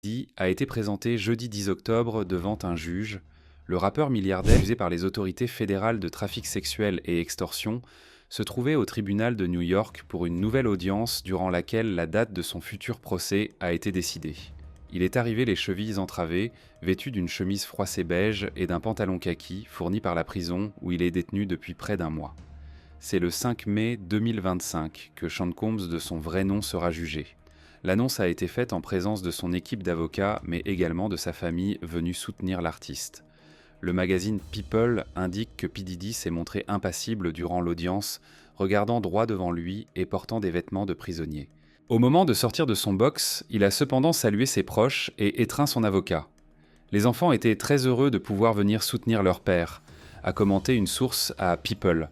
Diddy a été présenté jeudi 10 octobre devant un juge. Le rappeur milliardaire, accusé par les autorités fédérales de trafic sexuel et extorsion, se trouvait au tribunal de New York pour une nouvelle audience durant laquelle la date de son futur procès a été décidée. Il est arrivé les chevilles entravées, vêtu d'une chemise froissée beige et d'un pantalon kaki fourni par la prison où il est détenu depuis près d'un mois. C'est le 5 mai 2025 que Sean Combs de son vrai nom sera jugé. L'annonce a été faite en présence de son équipe d'avocats, mais également de sa famille venue soutenir l'artiste. Le magazine People indique que P. Diddy s'est montré impassible durant l'audience, regardant droit devant lui et portant des vêtements de prisonnier. Au moment de sortir de son box, il a cependant salué ses proches et étreint son avocat. Les enfants étaient très heureux de pouvoir venir soutenir leur père, a commenté une source à People.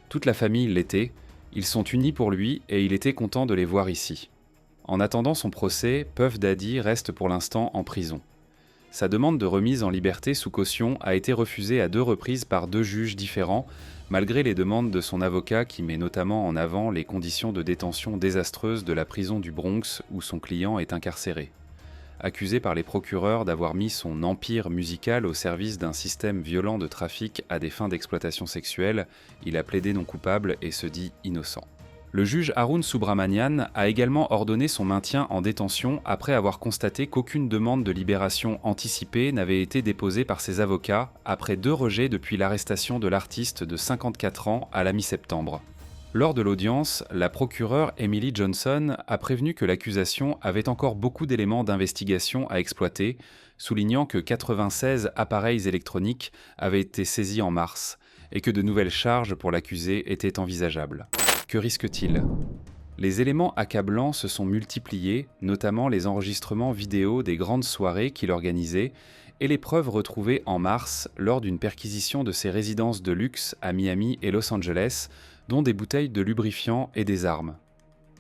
Toute la famille l'était, ils sont unis pour lui et il était content de les voir ici. En attendant son procès, Puff Daddy reste pour l'instant en prison. Sa demande de remise en liberté sous caution a été refusée à 2 reprises par 2 juges différents, malgré les demandes de son avocat qui met notamment en avant les conditions de détention désastreuses de la prison du Bronx où son client est incarcéré. Accusé par les procureurs d'avoir mis son empire musical au service d'un système violent de trafic à des fins d'exploitation sexuelle, il a plaidé non coupable et se dit innocent. Le juge Arun Subramanian a également ordonné son maintien en détention après avoir constaté qu'aucune demande de libération anticipée n'avait été déposée par ses avocats après 2 rejets depuis l'arrestation de l'artiste de 54 ans à la mi-septembre. Lors de l'audience, la procureure Emily Johnson a prévenu que l'accusation avait encore beaucoup d'éléments d'investigation à exploiter, soulignant que 96 appareils électroniques avaient été saisis en mars et que de nouvelles charges pour l'accusé étaient envisageables. Que risque-t-il ? Les éléments accablants se sont multipliés, notamment les enregistrements vidéo des grandes soirées qu'il organisait et les preuves retrouvées en mars lors d'une perquisition de ses résidences de luxe à Miami et Los Angeles, dont des bouteilles de lubrifiant et des armes.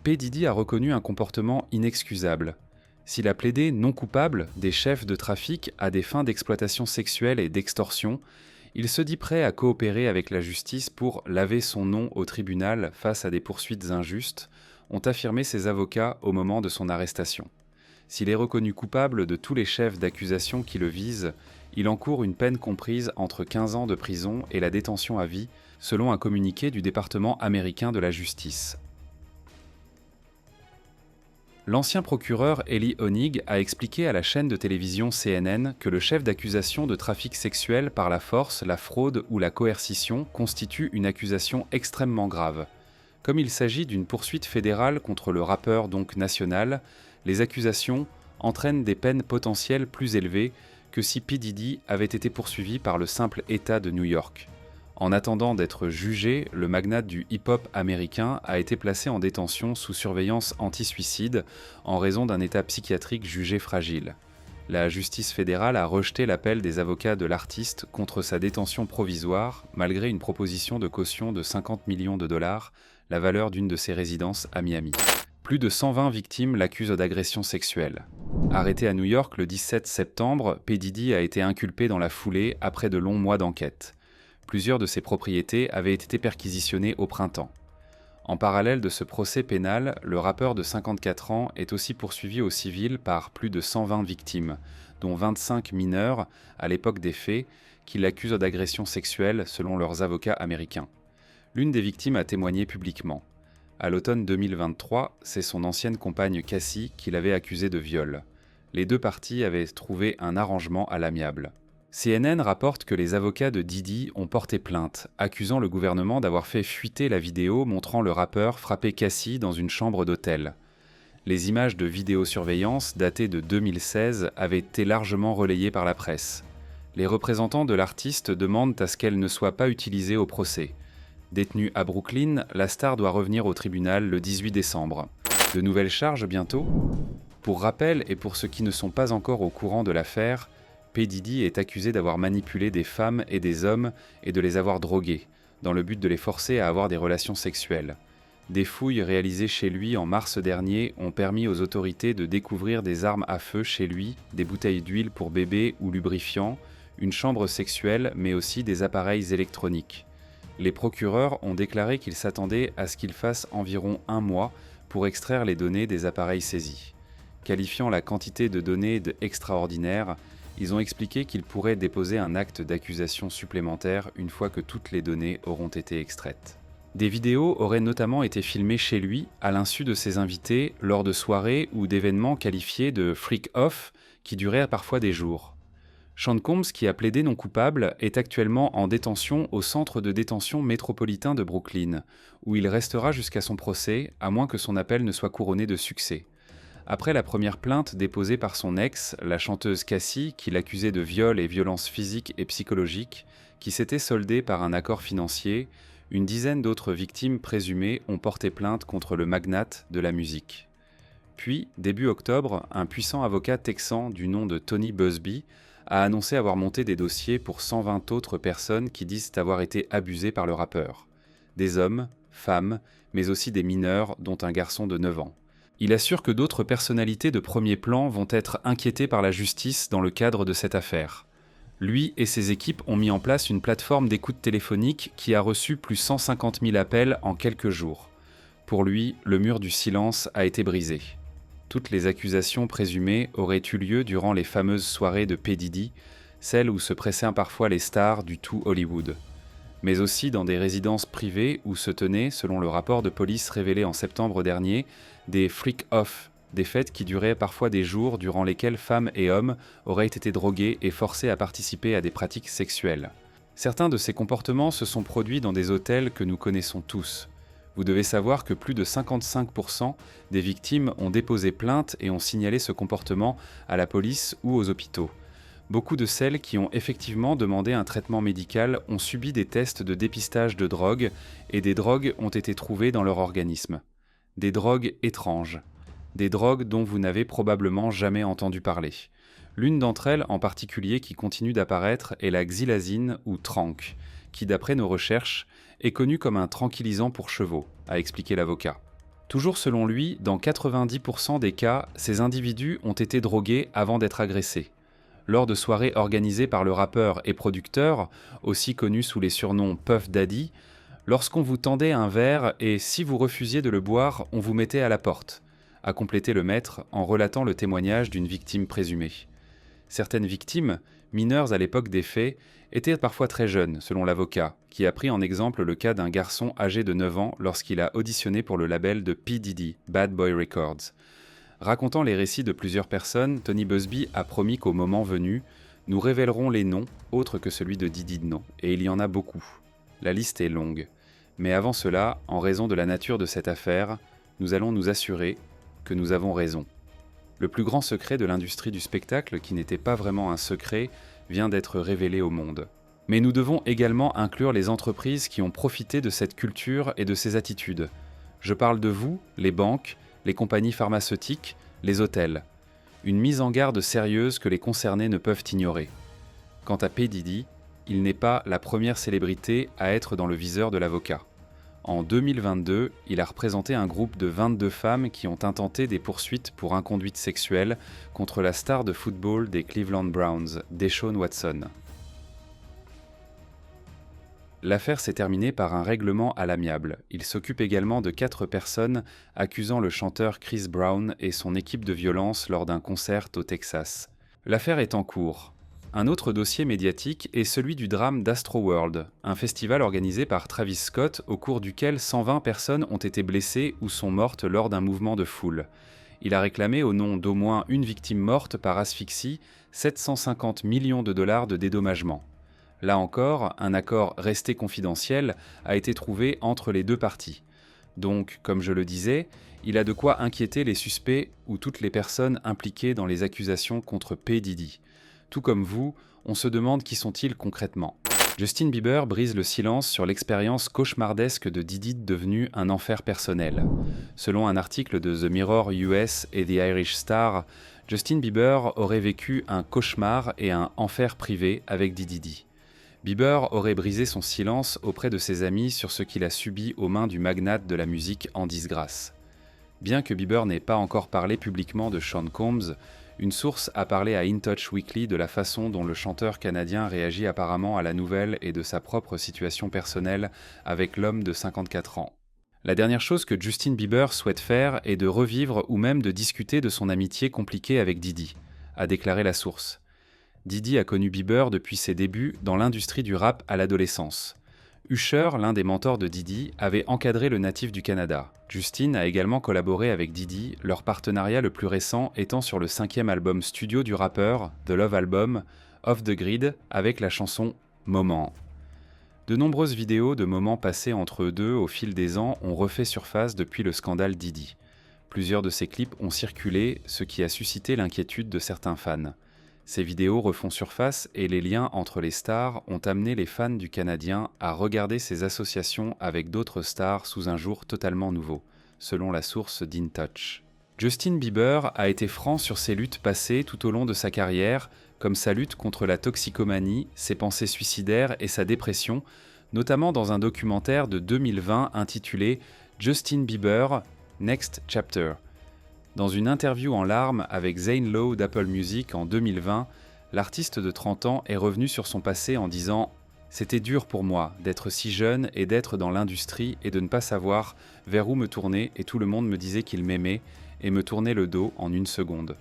P. Diddy a reconnu un comportement inexcusable. S'il a plaidé non coupable des chefs de trafic à des fins d'exploitation sexuelle et d'extorsion, il se dit prêt à coopérer avec la justice pour laver son nom au tribunal face à des poursuites injustes, ont affirmé ses avocats au moment de son arrestation. S'il est reconnu coupable de tous les chefs d'accusation qui le visent, il encourt une peine comprise entre 15 ans de prison et la détention à vie, selon un communiqué du département américain de la justice. L'ancien procureur Eli Honig a expliqué à la chaîne de télévision CNN que le chef d'accusation de trafic sexuel par la force, la fraude ou la coercition constitue une accusation extrêmement grave. Comme il s'agit d'une poursuite fédérale contre le rappeur donc national, les accusations entraînent des peines potentielles plus élevées que si P. Diddy avait été poursuivi par le simple État de New York. En attendant d'être jugé, le magnate du hip-hop américain a été placé en détention sous surveillance anti-suicide en raison d'un état psychiatrique jugé fragile. La justice fédérale a rejeté l'appel des avocats de l'artiste contre sa détention provisoire, malgré une proposition de caution de 50 millions de dollars, la valeur d'une de ses résidences à Miami. Plus de 120 victimes l'accusent d'agression sexuelle. Arrêté à New York le 17 septembre, P. Diddy a été inculpé dans la foulée après de longs mois d'enquête. Plusieurs de ses propriétés avaient été perquisitionnées au printemps. En parallèle de ce procès pénal, le rappeur de 54 ans est aussi poursuivi au civil par plus de 120 victimes, dont 25 mineurs à l'époque des faits, qui l'accusent d'agression sexuelle selon leurs avocats américains. L'une des victimes a témoigné publiquement. À l'automne 2023, c'est son ancienne compagne Cassie qui l'avait accusé de viol. Les 2 parties avaient trouvé un arrangement à l'amiable. CNN rapporte que les avocats de Diddy ont porté plainte, accusant le gouvernement d'avoir fait fuiter la vidéo montrant le rappeur frapper Cassie dans une chambre d'hôtel. Les images de vidéosurveillance datées de 2016 avaient été largement relayées par la presse. Les représentants de l'artiste demandent à ce qu'elles ne soient pas utilisées au procès. Détenue à Brooklyn, la star doit revenir au tribunal le 18 décembre. De nouvelles charges bientôt ? Pour rappel, et pour ceux qui ne sont pas encore au courant de l'affaire, P. Diddy est accusé d'avoir manipulé des femmes et des hommes et de les avoir drogués, dans le but de les forcer à avoir des relations sexuelles. Des fouilles réalisées chez lui en mars dernier ont permis aux autorités de découvrir des armes à feu chez lui, des bouteilles d'huile pour bébé ou lubrifiant, une chambre sexuelle, mais aussi des appareils électroniques. Les procureurs ont déclaré qu'ils s'attendaient à ce qu'il fasse environ 1 mois pour extraire les données des appareils saisis. Qualifiant la quantité de données de extraordinaire, ils ont expliqué qu'ils pourraient déposer un acte d'accusation supplémentaire une fois que toutes les données auront été extraites. Des vidéos auraient notamment été filmées chez lui, à l'insu de ses invités, lors de soirées ou d'événements qualifiés de « freak-off » qui duraient parfois des jours. Sean Combs, qui a plaidé non coupable, est actuellement en détention au centre de détention métropolitain de Brooklyn, où il restera jusqu'à son procès, à moins que son appel ne soit couronné de succès. Après la première plainte déposée par son ex, la chanteuse Cassie, qui l'accusait de viol et violences physiques et psychologiques, qui s'était soldée par un accord financier, une dizaine d'autres victimes présumées ont porté plainte contre le magnate de la musique. Puis, début octobre, un puissant avocat texan du nom de Tony Buzbee a annoncé avoir monté des dossiers pour 120 autres personnes qui disent avoir été abusées par le rappeur. Des hommes, femmes, mais aussi des mineurs, dont un garçon de 9 ans. Il assure que d'autres personnalités de premier plan vont être inquiétées par la justice dans le cadre de cette affaire. Lui et ses équipes ont mis en place une plateforme d'écoute téléphonique qui a reçu plus 150 000 appels en quelques jours. Pour lui, le mur du silence a été brisé. Toutes les accusations présumées auraient eu lieu durant les fameuses soirées de P. Diddy, celles où se pressaient parfois les stars du tout Hollywood. Mais aussi dans des résidences privées où se tenaient, selon le rapport de police révélé en septembre dernier, des freak-off, des fêtes qui duraient parfois des jours durant lesquels femmes et hommes auraient été drogués et forcés à participer à des pratiques sexuelles. Certains de ces comportements se sont produits dans des hôtels que nous connaissons tous. Vous devez savoir que plus de 55% des victimes ont déposé plainte et ont signalé ce comportement à la police ou aux hôpitaux. Beaucoup de celles qui ont effectivement demandé un traitement médical ont subi des tests de dépistage de drogue et des drogues ont été trouvées dans leur organisme. Des drogues étranges. Des drogues dont vous n'avez probablement jamais entendu parler. L'une d'entre elles en particulier qui continue d'apparaître est la xylazine ou tranq, qui d'après nos recherches est connue comme un tranquillisant pour chevaux, a expliqué l'avocat. Toujours selon lui, dans 90% des cas, ces individus ont été drogués avant d'être agressés. Lors de soirées organisées par le rappeur et producteur, aussi connu sous les surnoms Puff Daddy, lorsqu'on vous tendait un verre et si vous refusiez de le boire, on vous mettait à la porte, a complété le maître en relatant le témoignage d'une victime présumée. Certaines victimes, mineures à l'époque des faits, étaient parfois très jeunes, selon l'avocat, qui a pris en exemple le cas d'un garçon âgé de 9 ans lorsqu'il a auditionné pour le label de P. Diddy, Bad Boy Records. Racontant les récits de plusieurs personnes, Tony Buzbee a promis qu'au moment venu, nous révélerons les noms autres que celui de Diddy non, et il y en a beaucoup. La liste est longue. Mais avant cela, en raison de la nature de cette affaire, nous allons nous assurer que nous avons raison. Le plus grand secret de l'industrie du spectacle, qui n'était pas vraiment un secret, vient d'être révélé au monde. Mais nous devons également inclure les entreprises qui ont profité de cette culture et de ces attitudes. Je parle de vous, les banques, les compagnies pharmaceutiques, les hôtels. Une mise en garde sérieuse que les concernés ne peuvent ignorer. Quant à P. Diddy, il n'est pas la première célébrité à être dans le viseur de l'avocat. En 2022, il a représenté un groupe de 22 femmes qui ont intenté des poursuites pour inconduite sexuelle contre la star de football des Cleveland Browns, Deshaun Watson. L'affaire s'est terminée par un règlement à l'amiable. Il s'occupe également de 4 personnes accusant le chanteur Chris Brown et son équipe de violence lors d'un concert au Texas. L'affaire est en cours. Un autre dossier médiatique est celui du drame d'Astroworld, un festival organisé par Travis Scott au cours duquel 120 personnes ont été blessées ou sont mortes lors d'un mouvement de foule. Il a réclamé au nom d'au moins une victime morte par asphyxie 750 millions de dollars de dédommagement. Là encore, un accord resté confidentiel a été trouvé entre les deux parties. Donc, comme je le disais, il a de quoi inquiéter les suspects ou toutes les personnes impliquées dans les accusations contre P. Diddy. Tout comme vous, on se demande qui sont-ils concrètement. Justin Bieber brise le silence sur l'expérience cauchemardesque de Diddy devenue un enfer personnel. Selon un article de The Mirror US et The Irish Star, Justin Bieber aurait vécu un cauchemar et un enfer privé avec Diddy. Bieber aurait brisé son silence auprès de ses amis sur ce qu'il a subi aux mains du magnate de la musique en disgrâce. Bien que Bieber n'ait pas encore parlé publiquement de Sean Combs, une source a parlé à In Touch Weekly de la façon dont le chanteur canadien réagit apparemment à la nouvelle et de sa propre situation personnelle avec l'homme de 54 ans. La dernière chose que Justin Bieber souhaite faire est de revivre ou même de discuter de son amitié compliquée avec Diddy, a déclaré la source. Diddy a connu Bieber depuis ses débuts dans l'industrie du rap à l'adolescence. Usher, l'un des mentors de Diddy, avait encadré le natif du Canada. Justin a également collaboré avec Diddy, leur partenariat le plus récent étant sur le 5e album studio du rappeur, The Love Album, Off the Grid, avec la chanson Moment. De nombreuses vidéos de moments passés entre eux deux au fil des ans ont refait surface depuis le scandale Diddy. Plusieurs de ces clips ont circulé, ce qui a suscité l'inquiétude de certains fans. Ces vidéos refont surface et les liens entre les stars ont amené les fans du Canadien à regarder ces associations avec d'autres stars sous un jour totalement nouveau, selon la source d'InTouch. Justin Bieber a été franc sur ses luttes passées tout au long de sa carrière, comme sa lutte contre la toxicomanie, ses pensées suicidaires et sa dépression, notamment dans un documentaire de 2020 intitulé « Justin Bieber, Next Chapter ». Dans une interview en larmes avec Zane Lowe d'Apple Music en 2020, l'artiste de 30 ans est revenu sur son passé en disant « C'était dur pour moi d'être si jeune et d'être dans l'industrie et de ne pas savoir vers où me tourner et tout le monde me disait qu'il m'aimait et me tournait le dos en une seconde. »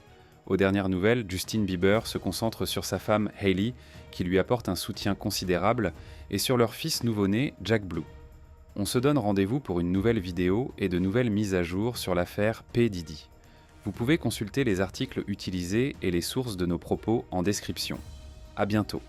Aux dernières nouvelles, Justin Bieber se concentre sur sa femme Hailey, qui lui apporte un soutien considérable, et sur leur fils nouveau-né, Jack Blue. On se donne rendez-vous pour une nouvelle vidéo et de nouvelles mises à jour sur l'affaire P. Diddy. Vous pouvez consulter les articles utilisés et les sources de nos propos en description. À bientôt.